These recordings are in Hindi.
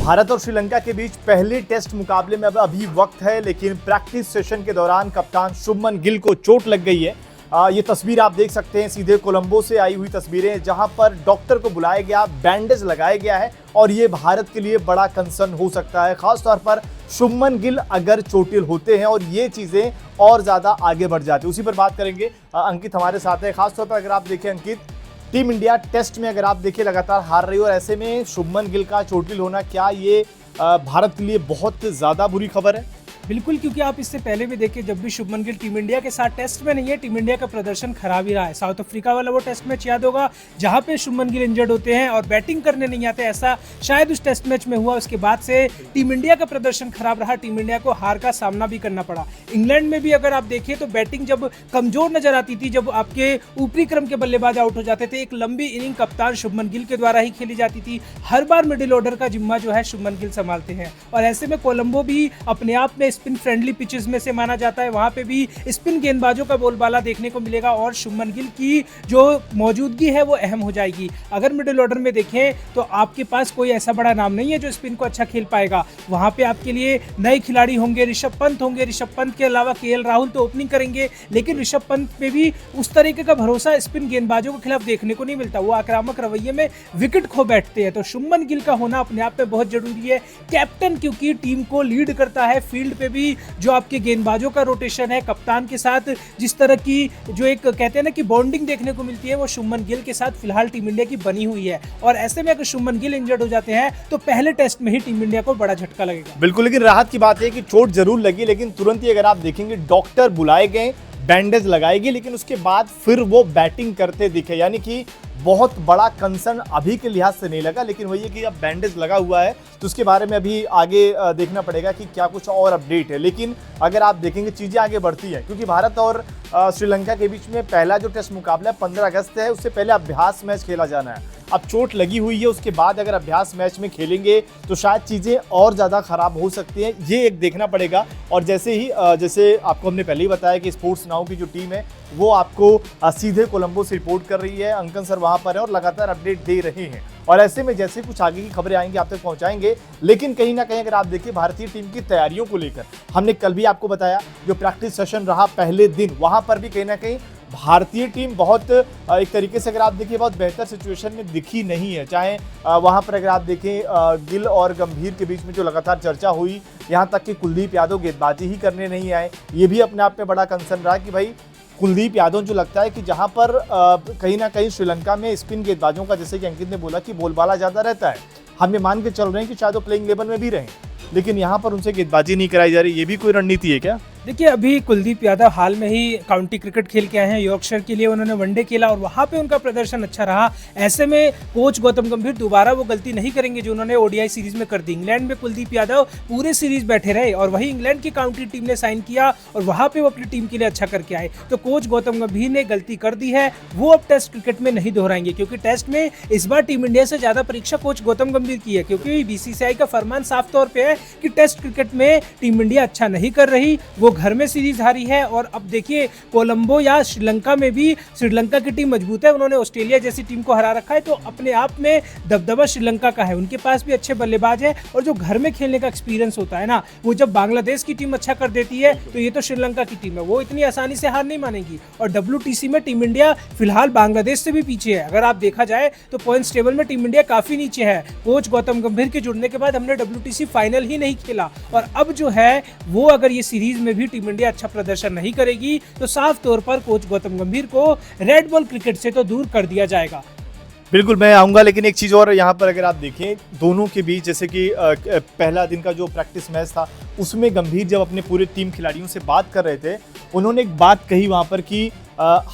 भारत और श्रीलंका के बीच पहले टेस्ट मुकाबले में अब अभी वक्त है, लेकिन प्रैक्टिस सेशन के दौरान कप्तान शुभमन गिल को चोट लग गई है। ये तस्वीर आप देख सकते हैं, सीधे कोलंबो से आई हुई तस्वीरें, जहां पर डॉक्टर को बुलाया गया, बैंडेज लगाया गया है और ये भारत के लिए बड़ा कंसर्न हो सकता है, खासतौर पर शुभमन गिल अगर चोटिल होते हैं और ये चीजें और ज्यादा आगे बढ़ जाती है। उसी पर बात करेंगे। अंकित हमारे साथ है। खासतौर पर अगर आप देखें अंकित, टीम इंडिया टेस्ट में अगर आप देखिए लगातार हार रही है और ऐसे में शुभमन गिल का चोटिल होना, क्या ये भारत के लिए बहुत ज्यादा बुरी खबर है? बिल्कुल, क्योंकि आप इससे पहले भी देखिए, जब भी शुभमन गिल टीम इंडिया के साथ टेस्ट में नहीं है, टीम इंडिया का प्रदर्शन खराब ही रहा है। साउथ अफ्रीका वाला वो टेस्ट मैच याद होगा जहां पे शुभमन गिल इंजर्ड होते हैं और बैटिंग करने नहीं आते, ऐसा शायद उस टेस्ट मैच में हुआ। उसके बाद से टीम इंडिया का प्रदर्शन खराब रहा, टीम इंडिया को हार का सामना भी करना पड़ा। इंग्लैंड में भी अगर आप देखिए तो बैटिंग जब कमजोर नजर आती थी, जब आपके ऊपरी क्रम के बल्लेबाज आउट हो जाते थे, एक लंबी इनिंग कप्तान शुभमन गिल के द्वारा ही खेली जाती थी। हर बार मिडिल ऑर्डर का जिम्मा जो है शुभमन गिल संभालते हैं और ऐसे में कोलंबो भी अपने आप में स्पिन फ्रेंडली पिच में से माना जाता है, वहां पे भी स्पिन गेंदबाजों का बोलबाला देखने को मिलेगा और शुभमन गिल की जो मौजूदगी है वो अहम हो जाएगी। अगर मिडिल ऑर्डर में देखें तो आपके पास कोई ऐसा बड़ा नाम नहीं है जो स्पिन को अच्छा खेल पाएगा। वहां पे आपके लिए नए खिलाड़ी होंगे, ऋषभ पंत होंगे, ऋषभ पंत के अलावा केएल राहुल तो ओपनिंग करेंगे, लेकिन ऋषभ पंत पे भी उस तरीके का भरोसा स्पिन गेंदबाजों के खिलाफ देखने को नहीं मिलता। वो आक्रामक रवैये में विकेट खो बैठते हैं। तो शुभमन गिल का होना अपने आप में बहुत जरूरी है। कैप्टन क्योंकि टीम को लीड करता है, फील्ड पे भी जो आपके गेंदबाजों का रोटेशन है, कप्तान के साथ जिस तरह की जो एक कहते हैं ना कि बॉन्डिंग देखने को मिलती है, वो शुभमन गिल के साथ फिलहाल टीम इंडिया की बनी हुई है। और ऐसे में अगर शुभमन गिल इंजर्ड हो जाते हैं तो पहले टेस्ट में ही टीम इंडिया को बड़ा झटका लगेगा। बिल्कुल, लेकिन राहत की बात है कि चोट जरूर लगी, लेकिन तुरंत ही अगर आप देखेंगे डॉक्टर बुलाए गए, बैंडेज लगाएगी, लेकिन उसके बाद फिर वो बैटिंग करते दिखे, यानी कि बहुत बड़ा कंसर्न अभी के लिहाज से नहीं लगा। लेकिन वही है कि अब बैंडेज लगा हुआ है तो उसके बारे में अभी आगे देखना पड़ेगा कि क्या कुछ और अपडेट है। लेकिन अगर आप देखेंगे चीज़ें आगे बढ़ती हैं, क्योंकि भारत और श्रीलंका के बीच में पहला जो टेस्ट मुकाबला 15 अगस्त है, उससे पहले अभ्यास मैच खेला जाना है। अब चोट लगी हुई है, उसके बाद अगर अभ्यास मैच में खेलेंगे तो शायद चीज़ें और ज़्यादा खराब हो सकती हैं, ये एक देखना पड़ेगा। और जैसे आपको हमने पहले ही बताया कि स्पोर्ट्स नाउ की जो टीम है वो आपको सीधे कोलंबो से रिपोर्ट कर रही है। अंकन सर वहाँ पर है और लगातार अपडेट दे रहे हैं, और ऐसे में जैसे कुछ आगे की खबरें आएंगी आप तक पहुंचाएंगे। लेकिन कहीं ना कहीं अगर आप देखिए भारतीय टीम की तैयारियों को लेकर, हमने कल भी आपको बताया जो प्रैक्टिस सेशन रहा पहले दिन, वहां पर भी कहीं ना कहीं भारतीय टीम बहुत एक तरीके से अगर आप देखिए बहुत बेहतर सिचुएशन में दिखी नहीं है। चाहे वहां पर अगर आप देखें गिल और गंभीर के बीच में जो लगातार चर्चा हुई, यहाँ तक कि कुलदीप यादव गेंदबाजी ही करने नहीं आए, ये भी अपने आप में बड़ा कंसर्न रहा कि भाई कुलदीप यादव जो लगता है कि जहां पर कहीं ना कहीं श्रीलंका में स्पिन गेंदबाजों का, जैसे कि अंकित ने बोला कि बोलबाला ज़्यादा रहता है, हम ये मान के चल रहे हैं कि शायद वो प्लेइंग लेवल में भी रहें, लेकिन यहाँ पर उनसे गेंदबाजी नहीं कराई जा रही। ये भी कोई रणनीति है क्या? देखिए, अभी कुलदीप यादव हाल में ही काउंटी क्रिकेट खेल के आए हैं, यॉर्कशायर के लिए उन्होंने वनडे खेला और वहां पे उनका प्रदर्शन अच्छा रहा। ऐसे में कोच गौतम गंभीर दोबारा वो गलती नहीं करेंगे जो उन्होंने ओडीआई सीरीज में कर दी। इंग्लैंड में कुलदीप यादव पूरे सीरीज बैठे रहे और वही इंग्लैंड की काउंटी टीम ने साइन किया और वहां पे वो अपनी टीम के लिए अच्छा करके आए। तो कोच गौतम गंभीर ने गलती कर दी है, वो अब टेस्ट क्रिकेट में नहीं दोहराएंगे, क्योंकि टेस्ट में इस बार टीम इंडिया से ज्यादा परीक्षा कोच गौतम गंभीर की है, क्योंकि बीसीसीआई का फरमान साफ तौर पर है कि टेस्ट क्रिकेट में टीम इंडिया अच्छा नहीं कर रही, वो घर में सीरीज है। और अब देखिए कोलंबो या श्रीलंका में भी श्रीलंका की टीम मजबूत है, उन्होंने ऑस्ट्रेलिया जैसी टीम को हरा रखा है, तो अपने आप में दबदबा श्रीलंका का है। उनके पास भी अच्छे बल्लेबाज है और जो घर में खेलने का एक्सपीरियंस होता है ना, वो जब बांग्लादेश की टीम अच्छा कर देती है तो ये तो श्रीलंका की टीम है, वो इतनी आसानी से हार नहीं मानेगी। और WTC में टीम इंडिया फिलहाल बांग्लादेश से भी पीछे है। अगर आप देखा जाए तो पॉइंट्स टेबल में टीम इंडिया काफी नीचे है। कोच गौतम गंभीर के जुड़ने के बाद हमने WTC फाइनल ही नहीं खेला और अब जो है वो अगर ये सीरीज में भी टीम इंडिया अच्छा प्रदर्शन नहीं करेगी तो साफ तौर पर कोच गौतम गंभीर को रेड बॉल क्रिकेट से तो दूर कर दिया जाएगा। बिल्कुल, मैं आऊँगा, लेकिन एक चीज़ और यहाँ पर अगर आप देखें दोनों के बीच, जैसे कि पहला दिन का जो प्रैक्टिस मैच था उसमें गंभीर जब अपने पूरे टीम खिलाड़ियों से बात कर रहे थे, उन्होंने एक बात कही वहाँ पर कि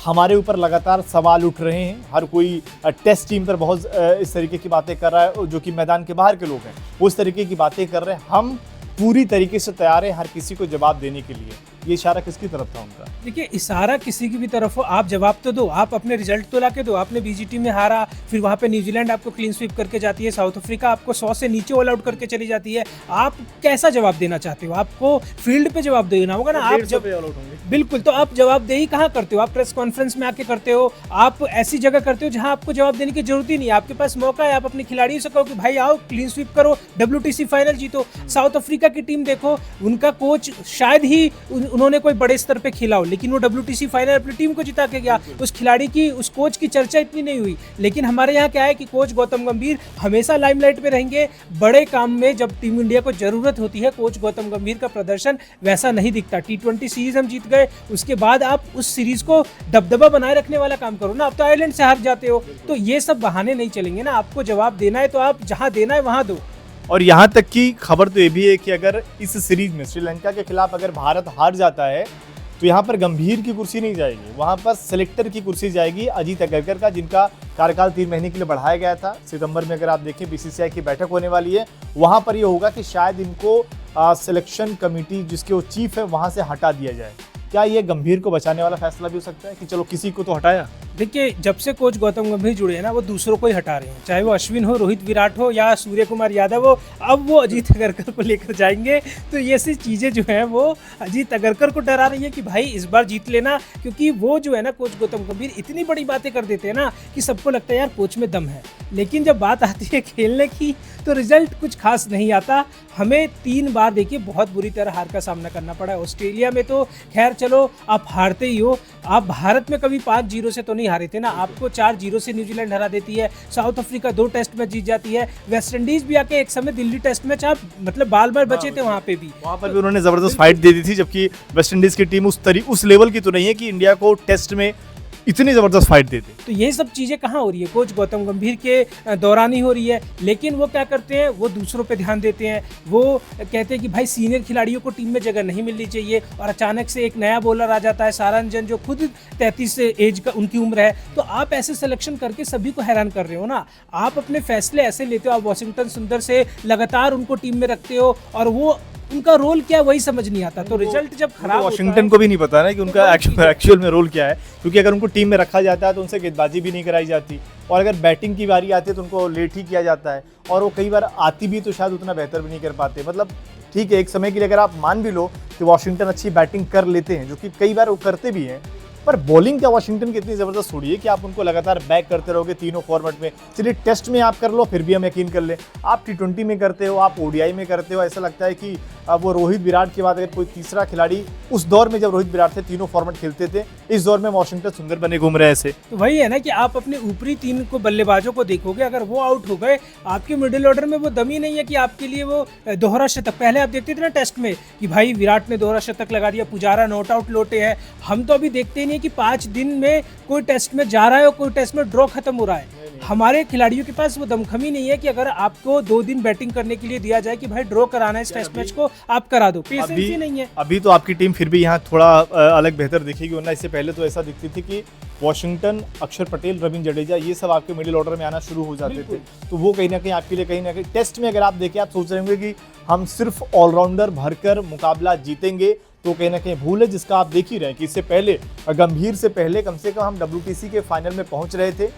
हमारे ऊपर लगातार सवाल उठ रहे हैं, हर कोई टेस्ट टीम पर बहुत इस तरीके की बातें कर रहा है, जो कि मैदान के बाहर के लोग हैं वो इस तरीके की बातें कर रहे हैं, हम पूरी तरीके से तैयार हैं हर किसी को जवाब देने के लिए। ये इशारा किसकी तरफ था उनका? देखिए, इशारा किसी की भी तरफ हो, आप जवाब तो दो, आप अपने रिजल्ट तो ला के दो। आपने बीजीटी में हारा, फिर वहाँ पे न्यूजीलैंड आपको क्लीन स्वीप करके जाती है, साउथ अफ्रीका आपको 100 से नीचे ऑल आउट करके चली जाती है। आप कैसा जवाब देना चाहते हो? आपको फील्ड पे जवाब देना होगा ना। आप जब बिल्कुल, तो आप जवाबदेही कहाँ करते हो? आप प्रेस कॉन्फ्रेंस में आके करते हो, आप ऐसी जगह करते हो जहाँ आपको जवाब देने की जरूरत ही नहीं है। आपके पास मौका है, आप अपने खिलाड़ियों से कहो कि भाई आओ क्लीन स्वीप करो, WTC फाइनल जीतो। साउथ अफ्रीका की टीम देखो, उनका कोच शायद ही उन्होंने कोई बड़े स्तर पे खेला हो, लेकिन वो WTC फाइनल अपनी टीम को जिता के गया। उस खिलाड़ी की, उस कोच की चर्चा इतनी नहीं हुई। लेकिन हमारे यहाँ क्या है कि कोच गौतम गंभीर हमेशा लाइमलाइट पे रहेंगे। बड़े काम में जब टीम इंडिया को जरूरत होती है, कोच गौतम गंभीर का प्रदर्शन वैसा नहीं दिखता। T20 सीरीज हम जीत गए, उसके बाद आप उस सीरीज को दबदबा बनाए रखने वाला काम करो ना। आप तो आयरलैंड से हार जाते हो, तो ये सब बहाने नहीं चलेंगे ना। आपको जवाब देना है तो आप जहां देना है वहां दो। और यहाँ तक की खबर तो ये भी है कि अगर इस सीरीज में श्रीलंका के खिलाफ अगर भारत हार जाता है तो यहाँ पर गंभीर की कुर्सी नहीं जाएगी, वहाँ पर सेलेक्टर की कुर्सी जाएगी अजीत अगरकर का, जिनका कार्यकाल 3 महीने के लिए बढ़ाया गया था। सितंबर में अगर आप देखें BCCI की बैठक होने वाली है, वहाँ पर ये होगा कि शायद इनको सिलेक्शन कमेटी जिसके वो चीफ है वहाँ से हटा दिया जाए। क्या ये गंभीर को बचाने वाला फैसला भी हो सकता है कि चलो किसी को तो हटाया? देखिए, जब से कोच गौतम गंभीर जुड़े हैं ना, वो दूसरों को ही हटा रहे हैं, चाहे वो अश्विन हो, रोहित विराट हो या सूर्य कुमार यादव हो। अब वो अजीत अगरकर को लेकर जाएंगे, तो ये सी चीज़ें जो हैं वो अजीत अगरकर को डरा रही है कि भाई इस बार जीत लेना। क्योंकि वो जो है ना, कोच गौतम गंभीर इतनी बड़ी बातें कर देते हैं ना कि सबको लगता है यार कोच में दम है, लेकिन जब बात आती है खेलने की तो रिजल्ट कुछ खास नहीं आता। हमें 3 बार देखिए बहुत बुरी तरह हार का सामना करना पड़ा है। ऑस्ट्रेलिया में तो खैर चलो आप हारते ही हो, आप भारत में कभी 5-0 से तो नहीं हारे थे ना, आपको 4-0 से न्यूजीलैंड हरा देती है। साउथ अफ्रीका 2 टेस्ट मैच जीत जाती है। वेस्ट इंडीज भी आके एक समय दिल्ली टेस्ट मैच आप मतलब बाल बचे थे वहाँ पे भी, वहाँ पर भी उन्होंने जबरदस्त फाइट दे दी थी, जबकि वेस्ट इंडीज की टीम उस लेवल की तो नहीं है कि इंडिया को टेस्ट में इतनी जबरदस्त फाइट देते। तो ये सब चीजें कहाँ हो रही है? कोच गौतम गंभीर के दौरान ही हो रही है। लेकिन वो क्या करते हैं, वो दूसरों पे ध्यान देते हैं। वो कहते हैं कि भाई सीनियर खिलाड़ियों को टीम में जगह नहीं मिलनी चाहिए, और अचानक से एक नया बॉलर आ जाता है सारंजन, जो खुद 33 से एज का उनकी उम्र है। तो आप ऐसे सिलेक्शन करके सभी को हैरान कर रहे हो ना। आप अपने फैसले ऐसे लेते हो, आप वॉशिंगटन सुंदर से लगातार उनको टीम में रखते हो, और वो उनका रोल क्या वही समझ नहीं आता। तो रिजल्ट जब खराब वॉशिंगटन को भी नहीं पता ना कि उनका एक्चुअल में रोल क्या है, क्योंकि अगर उनको टीम में रखा जाता है तो उनसे गेंदबाजी भी नहीं कराई जाती, और अगर बैटिंग की बारी आती है तो उनको लेट ही किया जाता है, और वो कई बार आती भी तो शायद उतना बेहतर भी नहीं कर पाते। मतलब ठीक है, एक समय के लिए अगर आप मान भी लो कि वॉशिंगटन अच्छी बैटिंग कर लेते हैं, जो कि कई बार वो करते भी हैं, पर बॉलिंग क्या वॉशिंगटन की इतनी ज़बरदस्त थोड़ी है कि आप उनको लगातार बैक करते रहोगे तीनों फॉर्मेट में। चलिए टेस्ट में आप कर लो, फिर भी हम यकीन कर लें। आप T20 में करते हो, आप ODI में करते हो, ऐसा लगता है कि वो रोहित विराट के बाद अगर कोई तीसरा खिलाड़ी, उस दौर में जब रोहित विराट थे तीनों फॉर्मेट खेलते थे, इस दौर में वॉशिंगटन सुंदर बने घूम रहे ऐसे। तो वही है ना कि आप अपने ऊपरी 3 को बल्लेबाजों को देखोगे, अगर वो आउट हो गए, आपके मिडिल ऑर्डर में वो दम ही नहीं है कि आपके लिए वो दोहरा शतक। पहले आप देखते थे ना टेस्ट में कि भाई विराट ने दोहरा शतक लगा दिया, पुजारा नॉट आउट लौटे हैं। हम तो अभी देखते ही नहीं कि 5 दिन में कोई टेस्ट में जा रहा है और कोई टेस्ट में ड्रॉ खत्म हो रहा है। हमारे खिलाड़ियों के पास वो दमखमी नहीं है कि अगर आपको 2 दिन बैटिंग करने के लिए दिया जाए कि भाई ड्रॉ कराना है इस टेस्ट मैच को, आप करा दो। पेशेंस ही नहीं है। अभी तो आपकी टीम फिर भी यहाँ थोड़ा अलग बेहतर दिखेगी, वरना इससे पहले तो ऐसा दिखती थी कि वॉशिंगटन, अक्षर पटेल, रविंद्र जडेजा, ये सब आपके मिडिल ऑर्डर में आना शुरू हो जाते थे। तो वो कहीं ना कहीं आपके लिए कहीं ना कहीं टेस्ट में अगर आप देखें, आप सोच रहे होंगे कि हम सिर्फ ऑलराउंडर भरकर मुकाबला जीतेंगे, तो कहीं ना कहीं भूल है, जिसका आप देख ही रहे हैं कि इससे पहले, गंभीर से पहले कम से कम हम WTC के फाइनल में पहुंच रहे थे।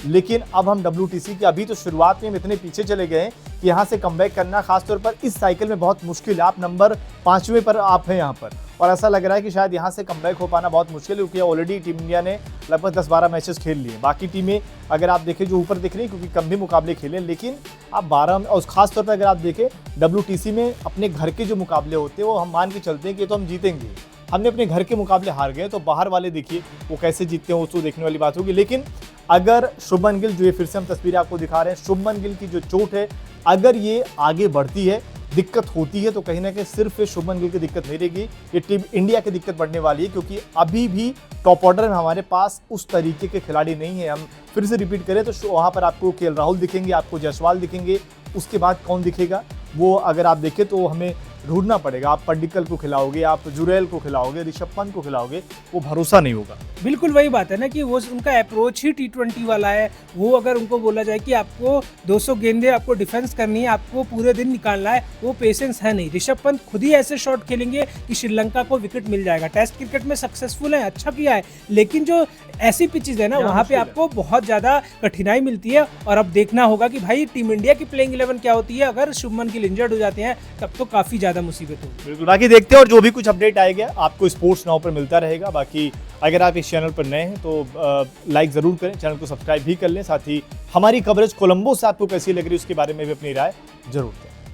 लेकिन अब हम WTC के अभी तो शुरुआत में हम इतने पीछे चले गए कि यहाँ से कमबैक करना खासतौर पर इस साइकिल में बहुत मुश्किल है। आप नंबर 5वें पर आप हैं यहाँ पर, और ऐसा लग रहा है कि शायद यहाँ से कमबैक हो पाना बहुत मुश्किल है, क्योंकि ऑलरेडी टीम इंडिया ने लगभग 10-12 मैचेस खेल लिए। बाकी टीमें अगर आप देखें जो ऊपर दिख रही हैं, क्योंकि कम भी मुकाबले खेले, लेकिन आप 12 में, और खासतौर पर अगर आप देखें WTC में अपने घर के जो मुकाबले होते हैं वो हम मान के चलते हैं कि तो हम जीतेंगे। हमने अपने घर के मुकाबले हार गए, तो बाहर वाले देखिए वो कैसे जीतते हैं, वो तो देखने वाली बात होगी। लेकिन अगर शुभमन गिल, जो ये फिर से हम तस्वीरें आपको दिखा रहे हैं, शुभमन गिल की जो चोट है, अगर ये आगे बढ़ती है, दिक्कत होती है, तो कहीं ना कहीं सिर्फ शुभमन गिल की दिक्कत नहीं रहेगी, ये टीम इंडिया की दिक्कत बढ़ने वाली है। क्योंकि अभी भी टॉप ऑर्डर में हमारे पास उस तरीके के खिलाड़ी नहीं है। हम फिर से रिपीट करें तो वहाँ पर आपको KL राहुल दिखेंगे, आपको जायसवाल दिखेंगे, उसके बाद कौन दिखेगा वो अगर आप देखें तो हमें ढूंढना पड़ेगा। आप पड्डिकल को खिलाओगे, आप जुरेल को खिलाओगे, ऋषभ पंत को खिलाओगे, वो भरोसा नहीं होगा। बिल्कुल वही बात है ना कि वो उनका अप्रोच ही T20 वाला है। वो अगर उनको बोला जाए कि आपको 200 गेंदें आपको डिफेंस करनी है, आपको पूरे दिन निकालना है, वो पेशेंस है नहीं। ऋषभ पंत खुद ही ऐसे शॉट खेलेंगे कि श्रीलंका को विकेट मिल जाएगा। टेस्ट क्रिकेट में सक्सेसफुल है, अच्छा किया है, लेकिन जो ऐसी पिचेज है ना वहाँ पे आपको बहुत ज्यादा कठिनाई मिलती है। और अब देखना होगा कि भाई टीम इंडिया की प्लेइंग 11 क्या होती है। अगर शुभमन गिल इंजर्ड हो जाते हैं तब तो काफी ज्यादा मुसीबत होगी। बिल्कुल, बाकी देखते हैं और जो भी कुछ अपडेट आएगा आपको स्पोर्ट्स नाउ पर मिलता रहेगा। बाकी अगर आप इस चैनल पर नए हैं तो लाइक ज़रूर करें, चैनल को सब्सक्राइब भी कर लें। साथ ही हमारी कवरेज कोलंबो से आपको कैसी लग रही है उसके बारे में भी अपनी राय जरूर दें।